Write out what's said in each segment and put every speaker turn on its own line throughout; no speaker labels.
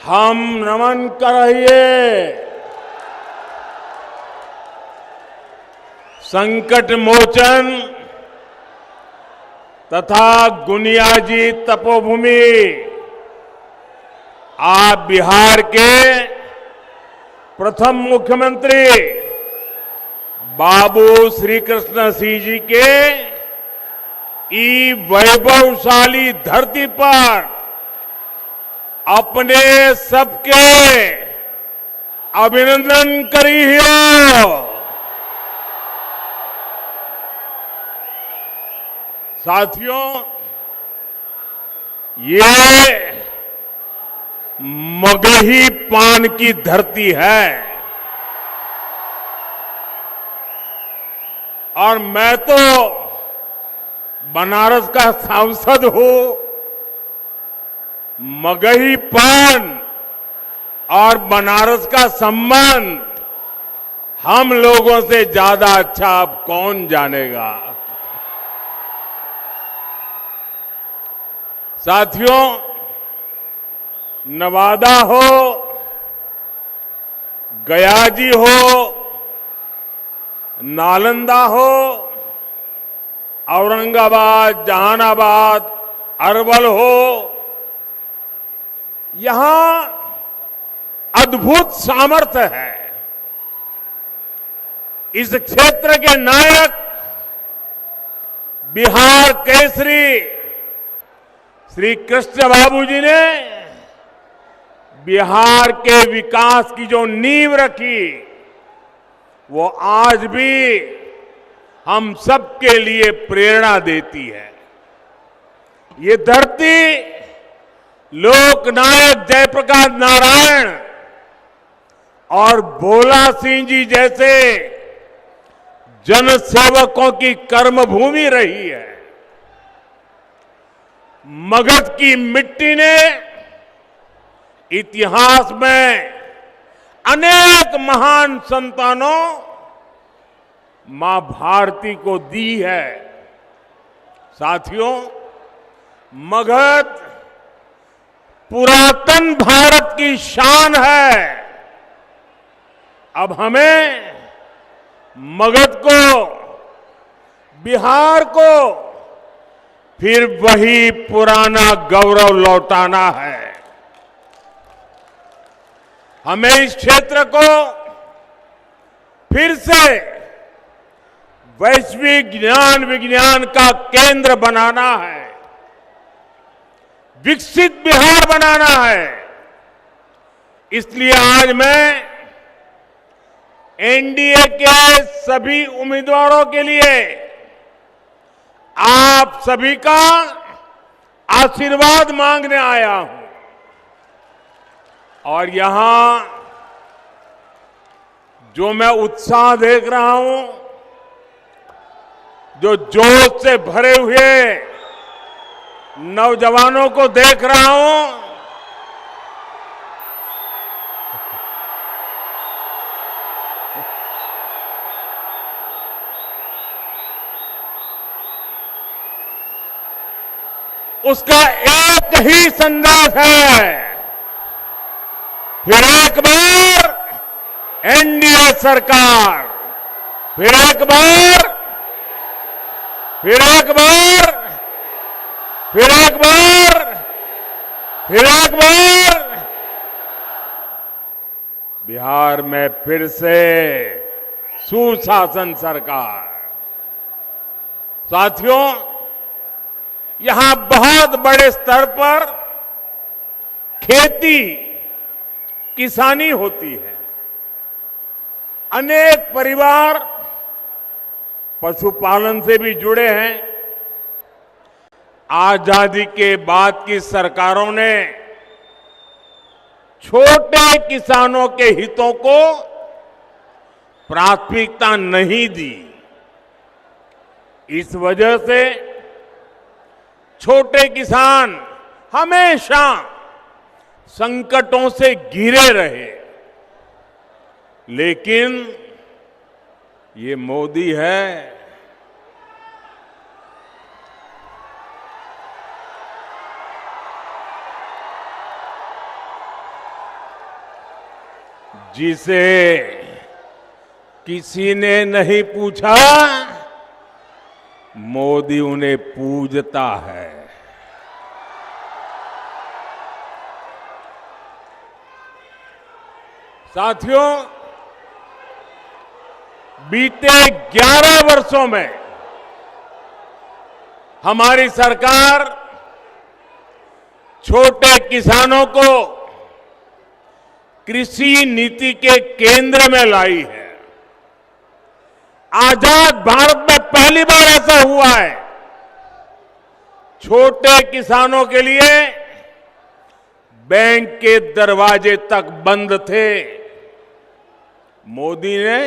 हम नमन करिए संकट मोचन तथा गुनियाजी तपोभूमि आप बिहार के प्रथम मुख्यमंत्री बाबू श्री कृष्ण सिंह जी के वैभवशाली धरती पर अपने सबके अभिनंदन करिए। साथियों, ये मगही पान की धरती है और मैं तो बनारस का सांसद हूं। मगही पान और बनारस का संबंध हम लोगों से ज्यादा अच्छा अब कौन जानेगा। साथियों, नवादा हो, गयाजी हो, नालंदा हो, औरंगाबाद, जहानाबाद, अरवल हो, यहां अद्भुत सामर्थ्य है। इस क्षेत्र के नायक बिहार केसरी श्री कृष्ण बाबू जी ने बिहार के विकास की जो नींव रखी, वो आज भी हम सबके लिए प्रेरणा देती है। ये धरती लोकनायक जयप्रकाश नारायण और भोला सिंह जी जैसे जनसेवकों की कर्मभूमि रही है। मगध की मिट्टी ने इतिहास में अनेक महान संतानों मां भारती को दी है। साथियों, मगध पुरातन भारत की शान है। अब हमें मगध को, बिहार को फिर वही पुराना गौरव लौटाना है। हमें इस क्षेत्र को फिर से वैश्विक ज्ञान विज्ञान का केंद्र बनाना है, विकसित बिहार बनाना है। इसलिए आज मैं एनडीए के सभी उम्मीदवारों के लिए आप सभी का आशीर्वाद मांगने आया हूं। और यहां जो मैं उत्साह देख रहा हूं, जो जोश से भरे हुए नौजवानों को देख रहा हूं, उसका एक ही संदेश है, फिर एक बार एनडीए सरकार, फिर एक बार, फिर एक बार, फिर एक बार, फिर एक बार बिहार में फिर से सुशासन सरकार। साथियों, यहां बहुत बड़े स्तर पर खेती किसानी होती है। अनेक परिवार पशुपालन से भी जुड़े हैं। आजादी के बाद की सरकारों ने छोटे किसानों के हितों को प्राथमिकता नहीं दी। इस वजह से छोटे किसान हमेशा संकटों से घिरे रहे। लेकिन ये मोदी है, जिसे किसी ने नहीं पूछा, मोदी उन्हें पूजता है। साथियों, बीते 11 वर्षों में हमारी सरकार छोटे किसानों को कृषि नीति के केंद्र में लाई है। आजाद भारत में पहली बार ऐसा हुआ है। छोटे किसानों के लिए बैंक के दरवाजे तक बंद थे। मोदी ने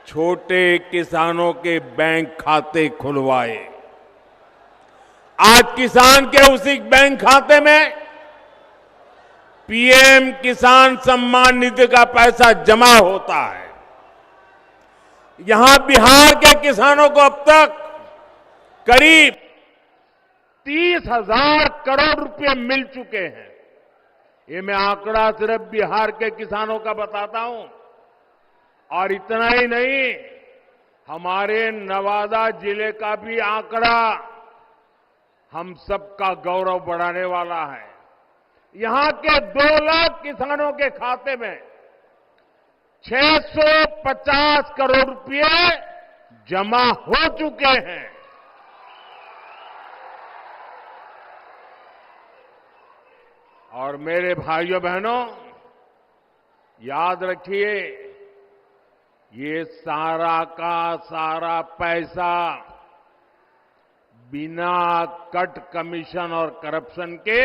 छोटे किसानों के बैंक खाते खुलवाए। आज किसान के उसी बैंक खाते में पीएम किसान सम्मान निधि का पैसा जमा होता है। यहां बिहार के किसानों को अब तक करीब 30,000 करोड़ रुपए मिल चुके हैं। ये मैं आंकड़ा सिर्फ बिहार के किसानों का बताता हूं। और इतना ही नहीं, हमारे नवादा जिले का भी आंकड़ा हम सबका गौरव बढ़ाने वाला है। यहां के 2 लाख किसानों के खाते में 650 करोड़ रुपए जमा हो चुके हैं। और मेरे भाइयों बहनों, याद रखिए, ये सारा का सारा पैसा बिना कट कमीशन और करप्शन के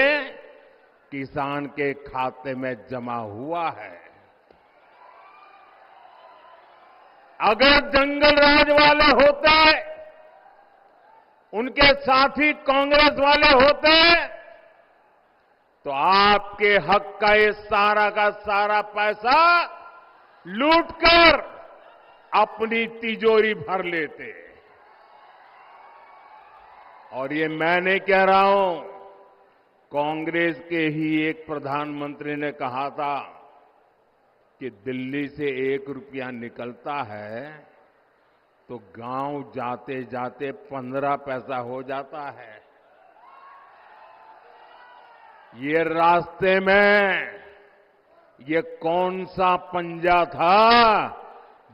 किसान के खाते में जमा हुआ है। अगर जंगल राज वाले होते, उनके साथी कांग्रेस वाले होते, तो आपके हक का ये सारा का सारा पैसा लूटकर अपनी तिजोरी भर लेते। और ये मैं नहीं कह रहा हूं, कांग्रेस के ही एक प्रधानमंत्री ने कहा था कि दिल्ली से 1 रुपया निकलता है तो गांव जाते जाते 15 पैसा हो जाता है। ये रास्ते में ये कौन सा पंजा था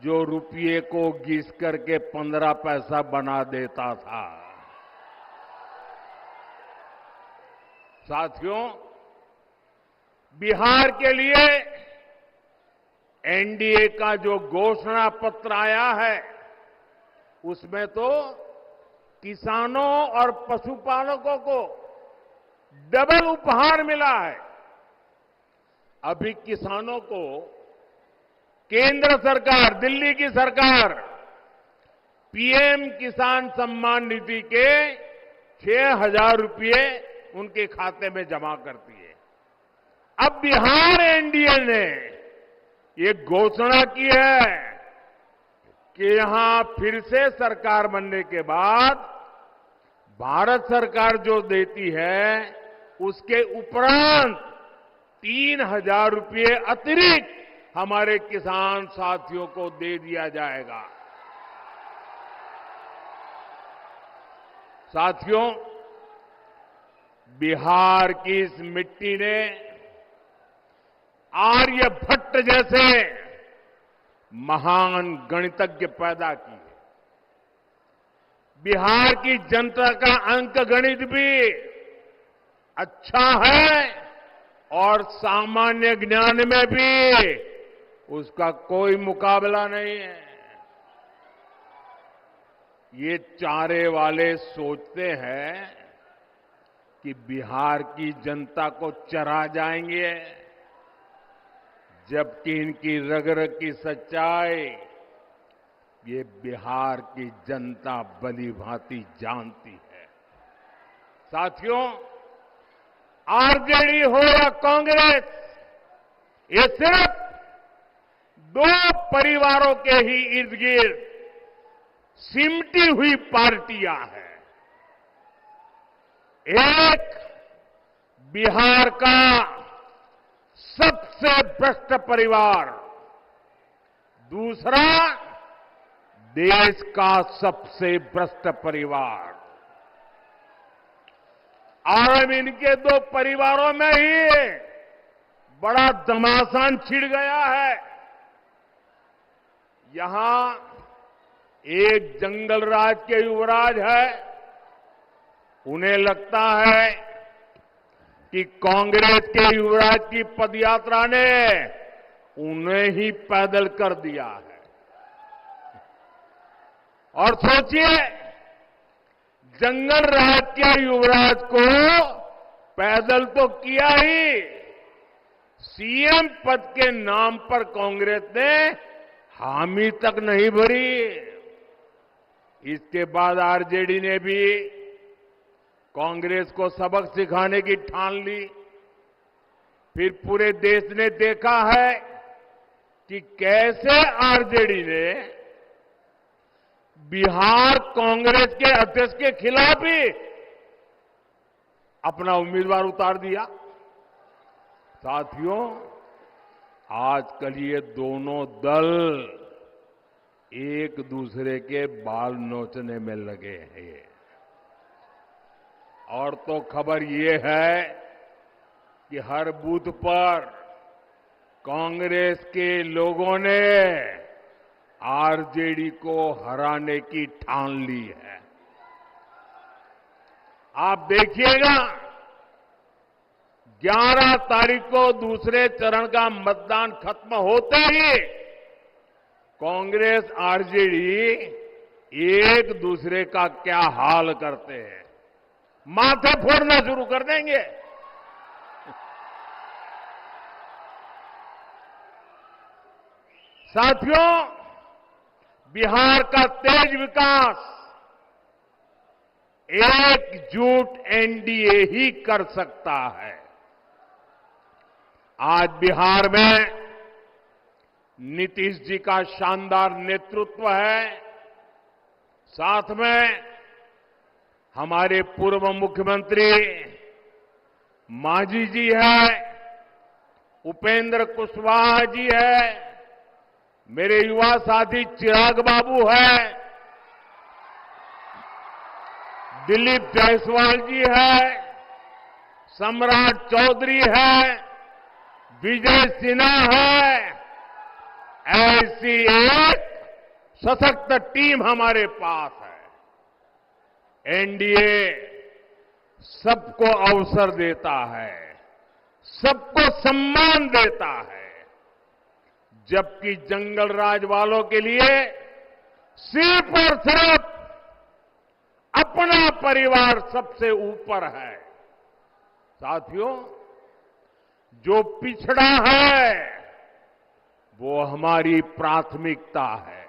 जो रुपये को घिस करके 15 पैसा बना देता था। साथियों, बिहार के लिए एनडीए का जो घोषणा पत्र आया है, उसमें तो किसानों और पशुपालकों को डबल उपहार मिला है। अभी किसानों को केंद्र सरकार, दिल्ली की सरकार, पीएम किसान सम्मान निधि के 6,000 रुपये उनके खाते में जमा करती है। अब बिहार एनडीए ने ये घोषणा की है कि यहां फिर से सरकार बनने के बाद भारत सरकार जो देती है, उसके उपरांत 3,000 रुपये अतिरिक्त हमारे किसान साथियों को दे दिया जाएगा। साथियों, बिहार की इस मिट्टी ने आर्यभट्ट जैसे महान गणितज्ञ पैदा किए। बिहार की जनता का अंक गणित भी अच्छा है और सामान्य ज्ञान में भी उसका कोई मुकाबला नहीं है। ये चारे वाले सोचते हैं कि बिहार की जनता को चरा जाएंगे, जबकि इनकी रग रग की सच्चाई ये बिहार की जनता भली भांति जानती है। साथियों, आरजेडी हो या कांग्रेस, ये सिर्फ 2 परिवारों के ही इर्द गिर्द सिमटी हुई पार्टियां हैं। एक बिहार का सबसे सबसे भ्रष्ट परिवार, दूसरा देश का सबसे भ्रष्ट परिवार। और अब इनके दो परिवारों में ही बड़ा घमासान छिड़ गया है। यहां एक जंगल राज के युवराज है, उन्हें लगता है कि कांग्रेस के युवराज की पदयात्रा ने उन्हें ही पैदल कर दिया है। और सोचिए, जंगल राज के युवराज को पैदल तो किया ही, सीएम पद के नाम पर कांग्रेस ने हामी तक नहीं भरी। इसके बाद आरजेडी ने भी कांग्रेस को सबक सिखाने की ठान ली। फिर पूरे देश ने देखा है कि कैसे आरजेडी ने बिहार कांग्रेस के अध्यक्ष के खिलाफ ही अपना उम्मीदवार उतार दिया। साथियों, आजकल ये दोनों दल एक दूसरे के बाल नोचने में लगे हैं। और तो खबर ये है कि हर बूथ पर कांग्रेस के लोगों ने आरजेडी को हराने की ठान ली है। आप देखिएगा, 11 तारीख को दूसरे चरण का मतदान खत्म होते ही कांग्रेस आरजेडी एक दूसरे का क्या हाल करते हैं, माथे फोड़ना शुरू कर देंगे। साथियों, बिहार का तेज विकास एकजुट एनडीए ही कर सकता है। आज बिहार में नीतीश जी का शानदार नेतृत्व है, साथ में हमारे पूर्व मुख्यमंत्री मांझी जी है, उपेंद्र कुशवाहा जी है, मेरे युवा साथी चिराग बाबू है, दिलीप जायसवाल जी है, सम्राट चौधरी है, विजय सिन्हा है। ऐसी एक सशक्त टीम हमारे पास है। एनडीए सबको अवसर देता है, सबको सम्मान देता है, जबकि जंगल राज वालों के लिए सिर्फ और सिर्फ अपना परिवार सबसे ऊपर है। साथियों, जो पिछड़ा है वो हमारी प्राथमिकता है।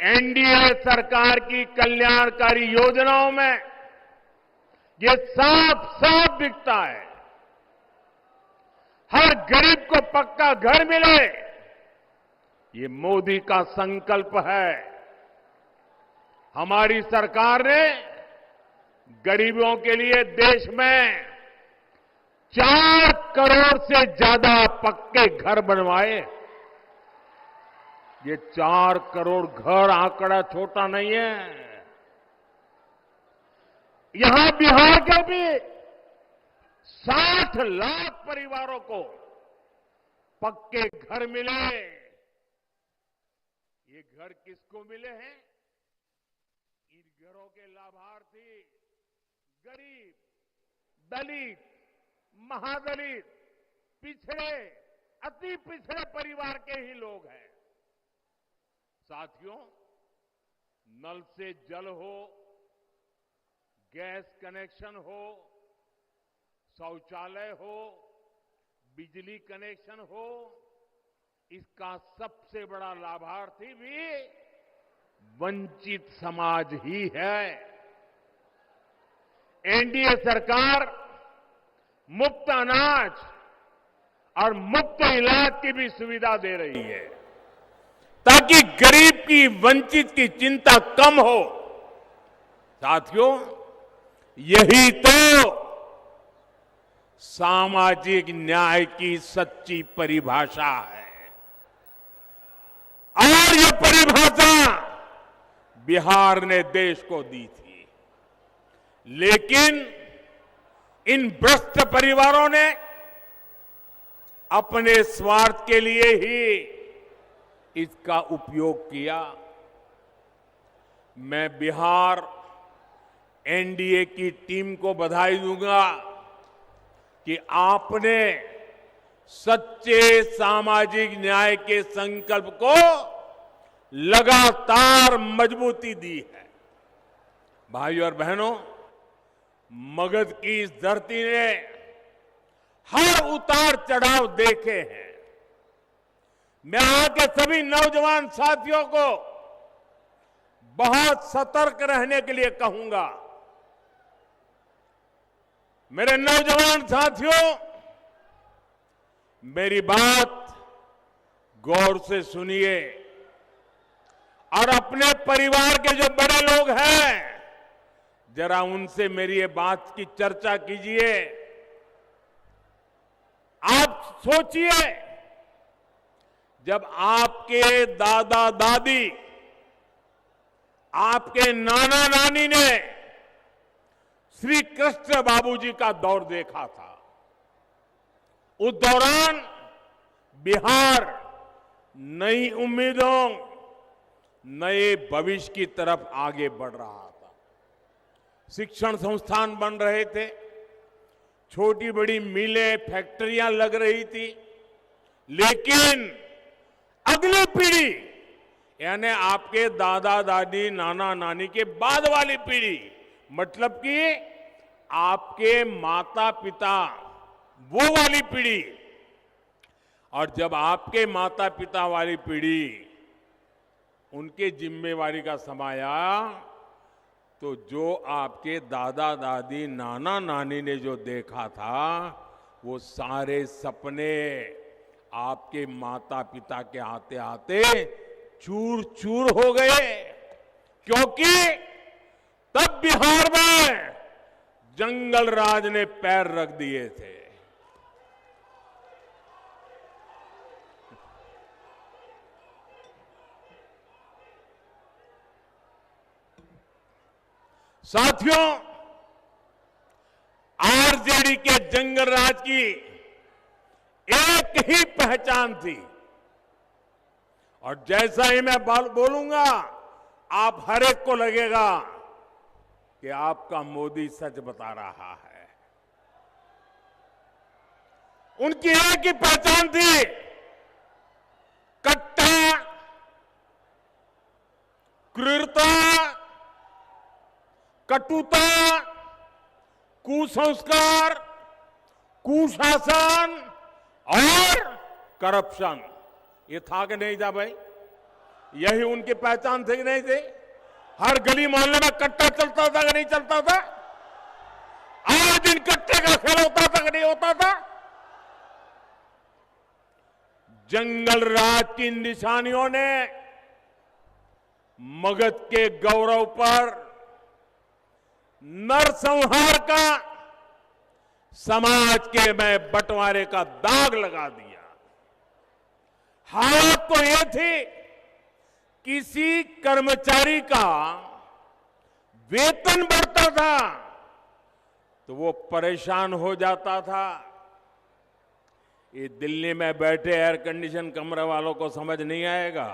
एनडीए सरकार की कल्याणकारी योजनाओं में ये साफ साफ दिखता है। हर गरीब को पक्का घर मिले, ये मोदी का संकल्प है। हमारी सरकार ने गरीबों के लिए देश में 4 करोड़ से ज्यादा पक्के घर बनवाए। ये 4 करोड़ घर आंकड़ा छोटा नहीं है। यहां बिहार के भी 60 लाख परिवारों को पक्के घर मिले। ये घर किसको मिले हैं? इन घरों के लाभार्थी गरीब, दलित, महादलित, पिछड़े, अति पिछड़े परिवार के ही लोग हैं। साथियों, नल से जल हो, गैस कनेक्शन हो, शौचालय हो, बिजली कनेक्शन हो, इसका सबसे बड़ा लाभार्थी भी वंचित समाज ही है। एनडीए सरकार मुफ्त अनाज और मुफ्त इलाज की भी सुविधा दे रही है, ताकि गरीब की, वंचित की चिंता कम हो। साथियों, यही तो सामाजिक न्याय की सच्ची परिभाषा है। और ये परिभाषा बिहार ने देश को दी थी, लेकिन इन भ्रष्ट परिवारों ने अपने स्वार्थ के लिए ही इसका उपयोग किया। मैं बिहार एनडीए की टीम को बधाई दूंगा कि आपने सच्चे सामाजिक न्याय के संकल्प को लगातार मजबूती दी है। भाइयों और बहनों, मगध की इस धरती ने हर उतार चढ़ाव देखे हैं। मैं यहां के सभी नौजवान साथियों को बहुत सतर्क रहने के लिए कहूंगा। मेरे नौजवान साथियों, मेरी बात गौर से सुनिए और अपने परिवार के जो बड़े लोग हैं, जरा उनसे मेरी ये बात की चर्चा कीजिए। आप सोचिए, जब आपके दादा दादी, आपके नाना नानी ने श्री कृष्ण बाबूजी का दौर देखा था, उस दौरान बिहार नई उम्मीदों, नए भविष्य की तरफ आगे बढ़ रहा था। शिक्षण संस्थान बन रहे थे, छोटी बड़ी मिलें, फैक्ट्रियां लग रही थी, लेकिन अगली पीढ़ी यानी आपके दादा दादी, नाना नानी के बाद वाली पीढ़ी, मतलब कि आपके माता पिता, वो वाली पीढ़ी, और जब आपके माता पिता वाली पीढ़ी उनके जिम्मेवारी का समय आया, तो जो आपके दादा दादी, नाना नानी ने जो देखा था, वो सारे सपने आपके माता पिता के आते आते चूर चूर हो गए। क्योंकि तब बिहार में जंगल राज ने पैर रख दिए थे। साथियों, आरजेडी के जंगल राज की एक ही पहचान थी, और जैसा ही मैं बोलूंगा, आप हर एक को लगेगा कि आपका मोदी सच बता रहा है। उनकी एक ही पहचान थी, कट्टा, क्रूरता, कटुता, कुसंस्कार, कुशासन और करप्शन। ये था कि नहीं था भाई? यही उनकी पहचान थी कि नहीं थी? हर गली मोहल्ले में कट्टा चलता था कि नहीं चलता था? आए दिन कट्टे का खेल होता था कि नहीं होता था? जंगल राज की निशानियों ने मगध के गौरव पर नरसंहार का, समाज के में बंटवारे का दाग लगा दिया। हालत तो यह थी, किसी कर्मचारी का वेतन बढ़ता था तो वो परेशान हो जाता था। ये दिल्ली में बैठे एयर कंडीशन कमरे वालों को समझ नहीं आएगा।